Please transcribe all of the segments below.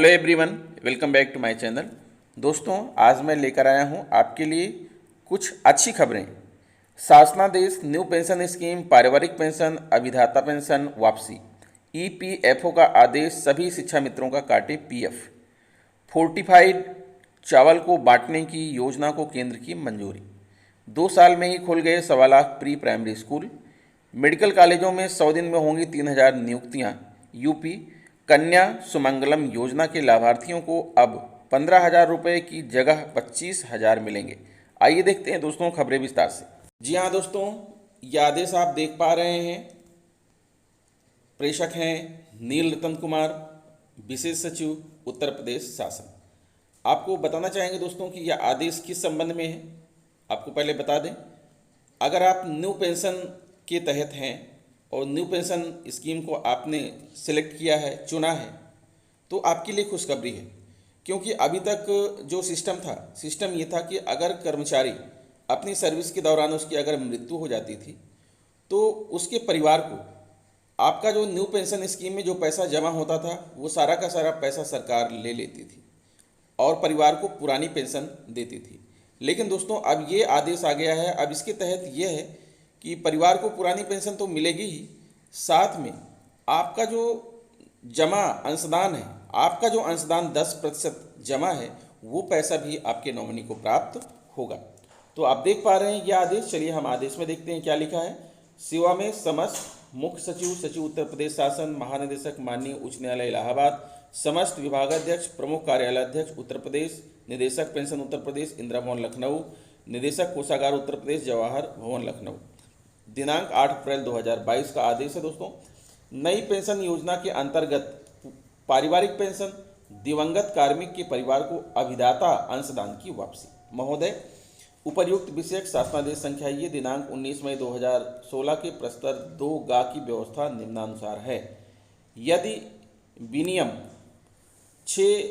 Hello everyone, welcome back to my channel. दोस्तों, आज मैं लेकर आया हूं आपके लिए कुछ अच्छी खबरें। शासनादेश न्यू पेंशन स्कीम, पारिवारिक पेंशन, अभिदाता पेंशन वापसी। ईपीएफओ का आदेश, सभी शिक्षा मित्रों का काटे पीएफ। फोर्टिफाइड चावल को बांटने की योजना को केंद्र की मंजूरी। 2 साल में ही खुल गए 1.25 lakh pre primary school. Medical कॉलेजों में 100 दिन में होंगी 3,000 नियुक्तियां। यूपी कन्या सुमंगलम योजना के लाभार्थियों को अब 15,000 रुपये की जगह 25,000 मिलेंगे। आइए देखते हैं दोस्तों खबरें विस्तार से। जी हाँ दोस्तों, ये आदेश आप देख पा रहे हैं। प्रेषक हैं नील रतन कुमार, विशेष सचिव उत्तर प्रदेश शासन। आपको बताना चाहेंगे दोस्तों कि यह आदेश किस संबंध में है। आपको पहले बता दें, अगर आप न्यू पेंशन के तहत हैं और न्यू पेंशन स्कीम को आपने सिलेक्ट किया है, चुना है, तो आपके लिए खुशखबरी है। क्योंकि अभी तक जो सिस्टम ये था कि अगर कर्मचारी अपनी सर्विस के दौरान उसकी अगर मृत्यु हो जाती थी तो उसके परिवार को आपका जो न्यू पेंशन स्कीम में जो पैसा जमा होता था वो सारा का सारा पैसा सरकार ले लेती थी और परिवार को पुरानी पेंशन देती थी। लेकिन दोस्तों, अब ये आदेश आ गया है। अब इसके तहत ये है कि परिवार को पुरानी पेंशन तो मिलेगी ही, साथ में आपका जो जमा अंशदान है, आपका जो अंशदान 10% जमा है, वो पैसा भी आपके नॉमिनी को प्राप्त होगा। तो आप देख पा रहे हैं यह आदेश। चलिए हम आदेश में देखते हैं क्या लिखा है। सेवा में समस्त मुख्य सचिव, सचिव उत्तर प्रदेश शासन, महानिदेशक माननीय उच्च न्यायालय इलाहाबाद, समस्त विभागाध्यक्ष, प्रमुख कार्यालय अध्यक्ष उत्तर प्रदेश, निदेशक पेंशन उत्तर प्रदेश इंदिरा भवन लखनऊ, निदेशक कोषागार उत्तर प्रदेश जवाहर भवन लखनऊ। दिनांक 8 अप्रैल 2022 का आदेश है दोस्तों। नई पेंशन योजना के अंतर्गत पारिवारिक पेंशन, दिवंगत कार्मिक के परिवार को अभिदाता अंशदान की वापसी। महोदय, उपर्युक्त विषयक शासनादेश संख्या ये दिनांक 19 मई 2016 के प्रस्तर 2गा की व्यवस्था निम्नानुसार है। यदि विनियम 6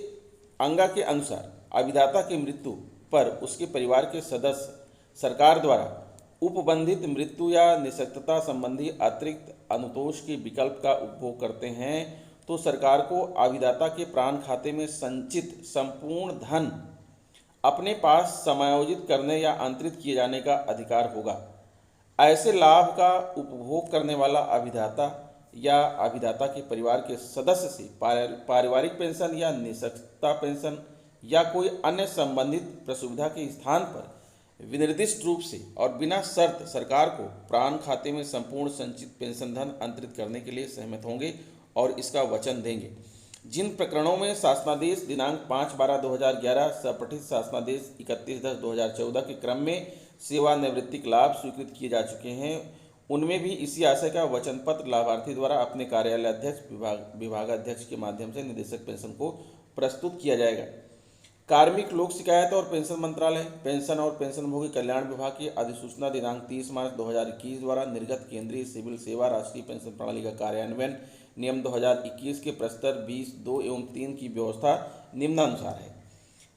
अंगा के अनुसार अभिदाता की मृत्यु पर उसके परिवार के सदस्य सरकार द्वारा उपबंधित मृत्यु या निःशक्तता संबंधी अतिरिक्त अनुतोष के विकल्प का उपभोग करते हैं तो सरकार को अभिदाता के प्राण खाते में संचित संपूर्ण धन अपने पास समायोजित करने या अंतरित किए जाने का अधिकार होगा। ऐसे लाभ का उपभोग करने वाला अभिदाता या अभिदाता के परिवार के सदस्य से पारिवारिक पेंशन या निःशक्तता पेंशन या कोई अन्य संबंधित प्रसुविधा के स्थान पर विनिर्दिष्ट रूप से और बिना शर्त सरकार को प्राण खाते में संपूर्ण संचित पेंशन धन अंतरित करने के लिए सहमत होंगे और इसका वचन देंगे। जिन प्रकरणों में शासनादेश दिनांक 5/12/2011 सपठित शासनादेश 31/10/2014 के क्रम में सेवानिवृत्तिक लाभ स्वीकृत किए जा चुके हैं, उनमें भी इसी आशय का वचन पत्र लाभार्थी द्वारा अपने कार्यालय अध्यक्ष, विभागाध्यक्ष के माध्यम से निदेशक पेंशन को प्रस्तुत किया जाएगा। कार्मिक लोक शिकायत और पेंशन मंत्रालय, पेंशन और पेंशनभोगी कल्याण विभाग की अधिसूचना दिनांक 30 मार्च 2021 द्वारा निर्गत केंद्रीय सिविल सेवा राष्ट्रीय पेंशन प्रणाली का कार्यान्वयन नियम 2021 के प्रस्तर 20, 2 एवं 3 की व्यवस्था निम्नानुसार है।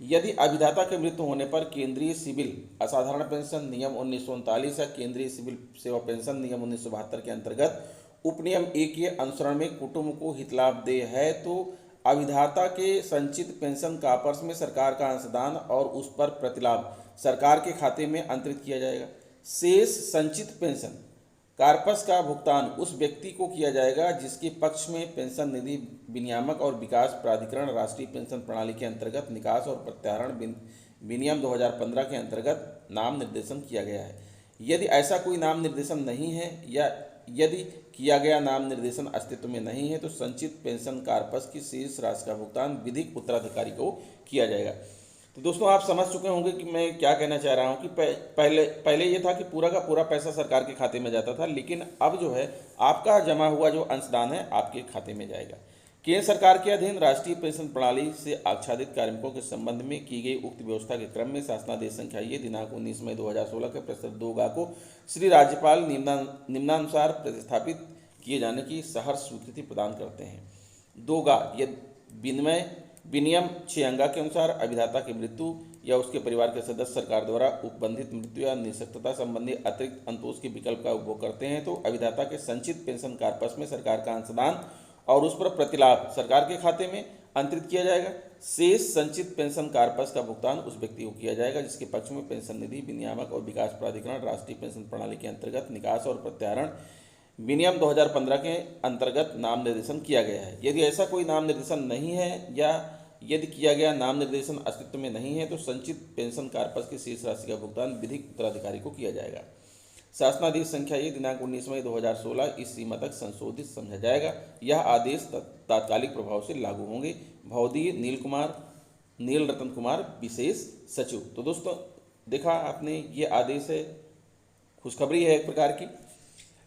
यदि अभिदाता की मृत्यु होने पर केंद्रीय सिविल असाधारण पेंशन नियम 1939 या केंद्रीय सिविल सेवा पेंशन नियम 1972 के अंतर्गत उपनियम ए के अनुसरण में कुटुंब को हितलाभ देय है तो अभिदाता के संचित पेंशन कॉर्पस में सरकार का अंशदान और उस पर प्रतिलाभ सरकार के खाते में अंतरित किया जाएगा। शेष संचित पेंशन कॉर्पस का भुगतान उस व्यक्ति को किया जाएगा जिसके पक्ष में पेंशन निधि विनियामक और विकास प्राधिकरण राष्ट्रीय पेंशन प्रणाली के अंतर्गत निकास और प्रत्याहरण विनियम 2015 के अंतर्गत नाम निर्देशन किया गया है। यदि ऐसा कोई नाम निर्देशन नहीं है या यदि किया गया नाम निर्देशन अस्तित्व में नहीं है तो संचित पेंशन कॉर्पस की शेष राशि का भुगतान विधिक उत्तराधिकारी को किया जाएगा। तो दोस्तों, आप समझ चुके होंगे कि मैं क्या कहना चाह रहा हूं कि पहले ये था कि पूरा का पूरा पैसा सरकार के खाते में जाता था, लेकिन अब जो है आपका जमा हुआ जो अंशदान है आपके खाते में जाएगा। केंद्र सरकार के अधीन राष्ट्रीय पेंशन प्रणाली से आच्छादित कार्मिकों के संबंध में की गई उक्त व्यवस्था के क्रम में शासनादेश संख्या ये दिनांक 19 मई 2016 के प्रस्तर 2गा को श्री राज्यपाल निम्नानुसार प्रतिस्थापित किए जाने की सहर्ष स्वीकृति प्रदान करते हैं। 2गा विनियम 6 अंगा के अनुसार अभिदाता की मृत्यु या उसके परिवार के सदस्य सरकार द्वारा उपबंधित मृत्यु या निःशक्तता संबंधी अतिरिक्त अंतोष के विकल्प का उपभोग करते हैं तो अभिदाता के संचित पेंशन कॉर्पस में सरकार का अंशदान और उस पर प्रतिलाभ सरकार के खाते में अंतरित किया जाएगा। शेष संचित पेंशन कार्पस का भुगतान उस व्यक्ति को किया जाएगा जिसके पक्ष में पेंशन निधि विनियामक और विकास प्राधिकरण राष्ट्रीय पेंशन प्रणाली के अंतर्गत निकास और प्रत्याहरण विनियम 2015 के अंतर्गत नाम निर्देशन किया गया है। यदि ऐसा कोई नाम निर्देशन नहीं है या यदि किया गया नाम निर्देशन अस्तित्व में नहीं है तो संचित पेंशन कार्पस की शेष राशि का भुगतान विधिक उत्तराधिकारी को किया जाएगा। शासनादेश संख्या ये दिनांक 19 मई 2016 इस सीमा तक संशोधित समझा जाएगा। यह आदेश तात्कालिक प्रभाव से लागू होंगे। भवदीय नील रतन कुमार विशेष सचिव। तो दोस्तों देखा आपने, ये आदेश है, खुशखबरी है एक प्रकार की।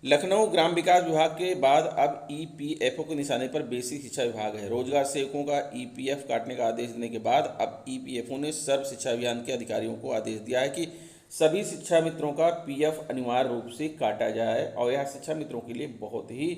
लखनऊ ग्राम विकास विभाग के बाद अब ईपीएफओ के निशाने पर बेसिक शिक्षा विभाग है। रोजगार सेवकों का ईपीएफ काटने का आदेश देने के बाद अब ईपीएफओ ने सर्व शिक्षा अभियान के अधिकारियों को आदेश दिया है कि सभी शिक्षा मित्रों का पीएफ अनिवार्य रूप से काटा जाए और यह शिक्षा मित्रों के लिए बहुत ही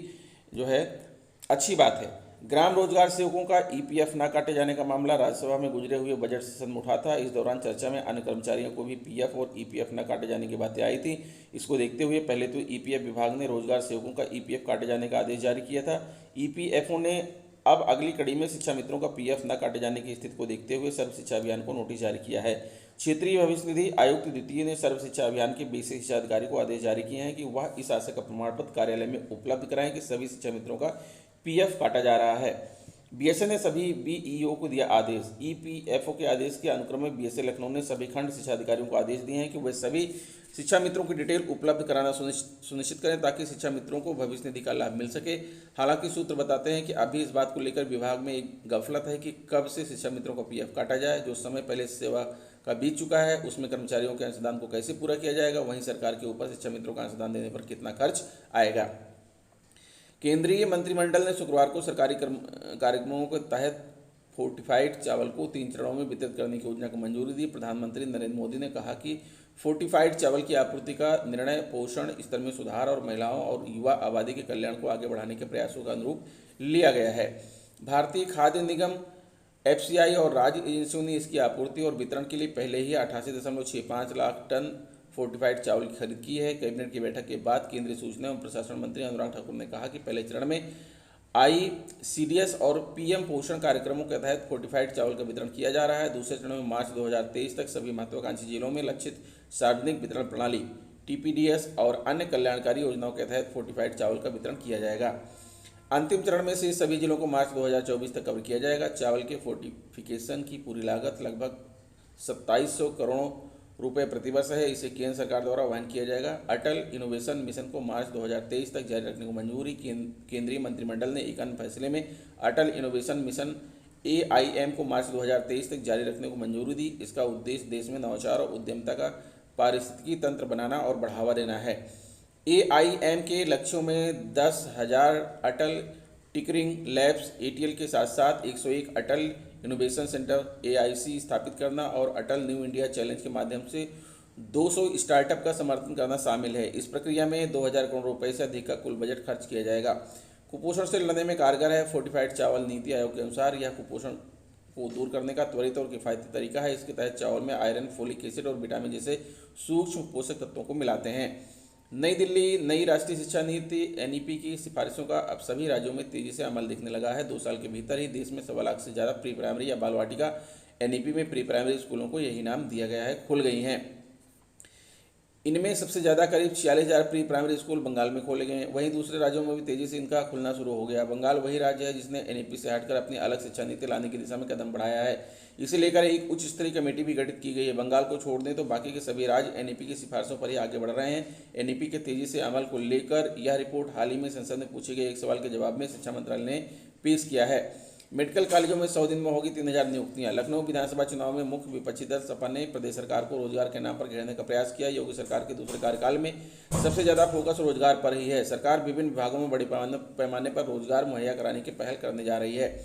अच्छी बात है। ग्राम रोजगार सेवकों का ईपीएफ न काटे जाने का मामला राज्यसभा में गुजरे हुए बजट सेशन में उठा था। इस दौरान चर्चा में अन्य कर्मचारियों को भी पीएफ और ईपीएफ न काटे जाने की बातें आई थी। इसको देखते हुए पहले तो ईपीएफ विभाग ने रोजगार सेवकों का ईपीएफ काटे जाने का आदेश जारी किया था। ईपीएफओ ने अब अगली कड़ी में शिक्षा मित्रों का पीएफ न काटे जाने की स्थिति को देखते हुए सर्व शिक्षा अभियान को नोटिस जारी किया है। क्षेत्रीय भविष्य निधि आयुक्त द्वितीय ने सर्व शिक्षा अभियान के बेसिक शिक्षा अधिकारी को आदेश जारी किए हैं कि वह इस आशय का प्रमाण पत्र कार्यालय में उपलब्ध कराएं कि सभी शिक्षा मित्रों का पीएफ काटा जा रहा है। बीएसए ने सभी बीईओ को दिया आदेश। ईपीएफओ के आदेश के अनुक्रम में बीएसए लखनऊ ने सभी खंड शिक्षा अधिकारियों को आदेश दिए हैं कि वे सभी शिक्षा मित्रों की डिटेल उपलब्ध कराना सुनिश्चित करें ताकि शिक्षा मित्रों को भविष्य निधि का लाभ मिल सके। हालांकि सूत्र बताते हैं कि अभी इस बात को लेकर विभाग में एक गफलत है कि कब से शिक्षा मित्रों का पीएफ काटा जाए। जो समय पहले सेवा का बीत चुका है उसमें कर्मचारियों के अंशदान को कैसे पूरा किया जाएगा, वहीं सरकार के ऊपर शिक्षा मित्रों का अंशदान देने पर कितना खर्च आएगा। केंद्रीय मंत्रिमंडल ने शुक्रवार को सरकारी कार्यक्रमों के तहत फोर्टिफाइड चावल को 3 चरणों में वितरित करने की योजना को मंजूरी दी। प्रधानमंत्री नरेंद्र मोदी ने कहा कि फोर्टिफाइड चावल की आपूर्ति का निर्णय पोषण स्तर में सुधार और महिलाओं और युवा आबादी के कल्याण को आगे बढ़ाने के प्रयासों का अनुरूप लिया गया है। भारतीय खाद्य निगम एफसीआई और राज्य एजेंसियों ने इसकी आपूर्ति और वितरण के लिए पहले ही 88.65 लाख टन फोर्टिफाइड चावल की खरीद की है। कैबिनेट की बैठक के बाद केंद्रीय सूचना एवं प्रशासन मंत्री अनुराग ठाकुर ने कहा कि पहले चरण में आईसीडीएस और पीएम पोषण कार्यक्रमों के तहत फोर्टिफाइड चावल का वितरण किया जा रहा है। दूसरे चरण में मार्च 2023 तक सभी महत्वाकांक्षी जिलों में लक्षित सार्वजनिक वितरण प्रणाली टीपीडीएस और अन्य कल्याणकारी योजनाओं के तहत फोर्टिफाइड चावल का वितरण किया जाएगा। अंतिम चरण में से सभी जिलों को मार्च 2024 तक कवर किया जाएगा। चावल के फोर्टिफिकेशन की पूरी लागत लगभग 2700 करोड़ रुपए प्रतिवर्ष है। इसे केंद्र सरकार द्वारा वहन किया जाएगा। अटल इनोवेशन मिशन को मार्च 2023 तक जारी रखने को मंजूरी। केंद्रीय मंत्रिमंडल ने एक अन्य फैसले में अटल इनोवेशन मिशन AIM को मार्च 2023 तक जारी रखने को मंजूरी दी। इसका उद्देश्य देश में नवाचार और उद्यमिता का पारिस्थितिकी तंत्र बनाना और बढ़ावा देना है। AIM के लक्ष्यों में 10,000 अटल टिकरिंग लैब्स ATL के साथ साथ 101 अटल इनोवेशन सेंटर AIC स्थापित करना और अटल न्यू इंडिया चैलेंज के माध्यम से 200 स्टार्टअप का समर्थन करना शामिल है। इस प्रक्रिया में 2000 करोड़ रुपए से अधिक का कुल बजट खर्च किया जाएगा। कुपोषण से लड़ने में कारगर है। फोर्टिफाइड चावल नीति आयोग के अनुसार यह कुपोषण को दूर करने का त्वरित और किफायती तरीका है। इसके तहत चावल में आयरन, फोलिक एसिड और विटामिन जैसे सूक्ष्म पोषक तत्वों को मिलाते हैं। नई दिल्ली नई राष्ट्रीय शिक्षा नीति NEP की सिफारिशों का अब सभी राज्यों में तेजी से अमल दिखने लगा है। 2 साल के भीतर ही देश में 1.25 लाख से ज़्यादा प्री प्राइमरी या बाल वाटिका NEP में प्री प्राइमरी स्कूलों को यही नाम दिया गया है, खुल गई हैं। इनमें सबसे ज़्यादा करीब 46,000 प्री प्राइमरी स्कूल बंगाल में खोले गए हैं। वहीं दूसरे राज्यों में भी तेज़ी से इनका खुलना शुरू हो गया। बंगाल वही राज्य है जिसने NEP से हटकर अपनी अलग शिक्षा नीति लाने की दिशा में कदम बढ़ाया है। इसे लेकर एक उच्च स्तरीय कमेटी भी गठित की गई है। बंगाल को छोड़ दें तो बाकी के सभी राज्य NEP की सिफारिशों पर ही आगे बढ़ रहे हैं। NEP के तेजी से अमल को लेकर यह रिपोर्ट हाल ही में संसद में पूछे गए एक सवाल के जवाब में शिक्षा मंत्रालय ने पेश किया है। मेडिकल कॉलेजों में 100 दिन में होगी 3000 नियुक्तियां। लखनऊ विधानसभा चुनाव में मुख्य विपक्षी दल सपा ने प्रदेश सरकार को रोजगार के नाम पर घेरने का प्रयास किया। योगी सरकार के दूसरे कार्यकाल में सबसे ज्यादा फोकस रोजगार पर ही है। सरकार विभिन्न विभागों में बड़े पैमाने पर रोजगार मुहैया कराने की पहल करने जा रही है।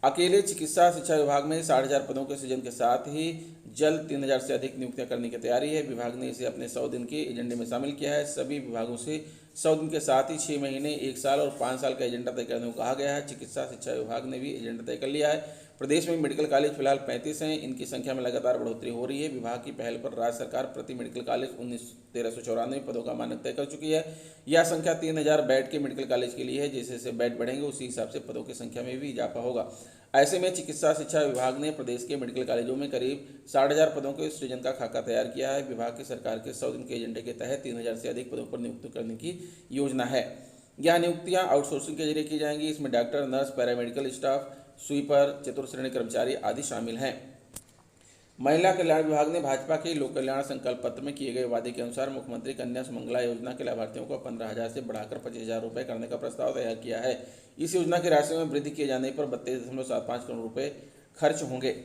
अकेले चिकित्सा शिक्षा विभाग में 60,000 पदों के सृजन के साथ ही जल्द 3000 से अधिक नियुक्तियां करने की तैयारी है। विभाग ने इसे अपने 100 दिन के एजेंडे में शामिल किया है। सभी विभागों से 100 दिन के साथ ही 6 महीने, 1 साल और 5 साल का एजेंडा तय करने को कहा गया है। चिकित्सा शिक्षा विभाग ने भी एजेंडा तय कर लिया है। प्रदेश में मेडिकल कॉलेज फिलहाल 35 हैं। इनकी संख्या में लगातार बढ़ोतरी हो रही है। विभाग की पहल पर राज्य सरकार प्रति मेडिकल कॉलेज 1394 पदों का मानक तय कर चुकी है। यह संख्या 3000 बेड के मेडिकल कॉलेज के लिए है। जैसे जैसे बेड बढ़ेंगे उसी हिसाब से पदों की संख्या में भी इजाफा होगा। ऐसे में चिकित्सा शिक्षा विभाग ने प्रदेश के मेडिकल कॉलेजों में करीब 60,000 पदों के सृजन का खाका तैयार किया है। विभाग की सरकार के 100 दिन के एजेंडे के तहत 3,000 से अधिक पदों पर नियुक्ति करने की योजना है। यह नियुक्तियां आउटसोर्सिंग के जरिए की जाएंगी। इसमें doctor, nurse, paramedical staff, sweeper, चतुर्श्रेणी कर्मचारी आदि शामिल हैं। महिला कल्याण विभाग ने भाजपा के लोक कल्याण संकल्प पत्र में किए गए वादे के अनुसार मुख्यमंत्री कन्या सुमंगला योजना के लाभार्थियों को 15,000 से बढ़ाकर 25,000 रुपये करने का प्रस्ताव तैयार किया है। इस योजना की राशि में वृद्धि किए जाने पर 32.75 करोड़ रुपये खर्च होंगे।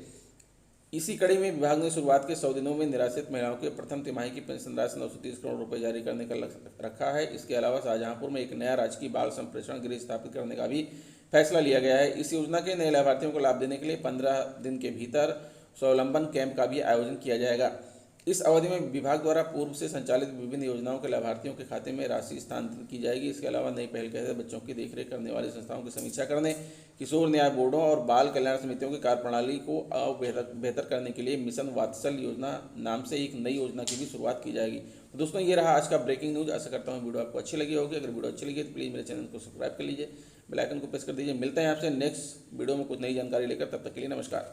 इसी कड़ी में विभाग ने शुरुआत के 100 दिनों में निराश्रित महिलाओं के प्रथम तिमाही की पेंशन राशि 930 करोड़ रुपये जारी करने का लक्ष्य रखा है। इसके अलावा शाहजहांपुर में एक नया राजकीय बाल संप्रेषण गृह स्थापित करने का भी फैसला लिया गया है। इस योजना के नए लाभार्थियों को लाभ देने के लिए 15 दिन के भीतर स्वावलंबन कैंप का भी आयोजन किया जाएगा। इस अवधि में विभाग द्वारा पूर्व से संचालित विभिन्न योजनाओं के लाभार्थियों के खाते में राशि स्थानांतरित की जाएगी। इसके अलावा नई पहल के तहत बच्चों की देखरेख करने वाली संस्थाओं की समीक्षा करने, किशोर न्याय बोर्डों और बाल कल्याण समितियों की कार्यप्रणाली को बेहतर करने के लिए मिशन वात्सल्य योजना नाम से एक नई योजना की भी शुरुआत की जाएगी। तो दोस्तों, ये रहा आज का ब्रेकिंग न्यूज़। आशा करता हूँ वीडियो आपको अच्छी लगी होगी। अगर वीडियो अच्छी लगी तो प्लीज़ मेरे चैनल को सब्सक्राइब कर लीजिए, बेल आइकन को प्रेस कर दीजिए। मिलते हैं आपसे नेक्स्ट वीडियो में कुछ नई जानकारी लेकर। तब तक के लिए नमस्कार।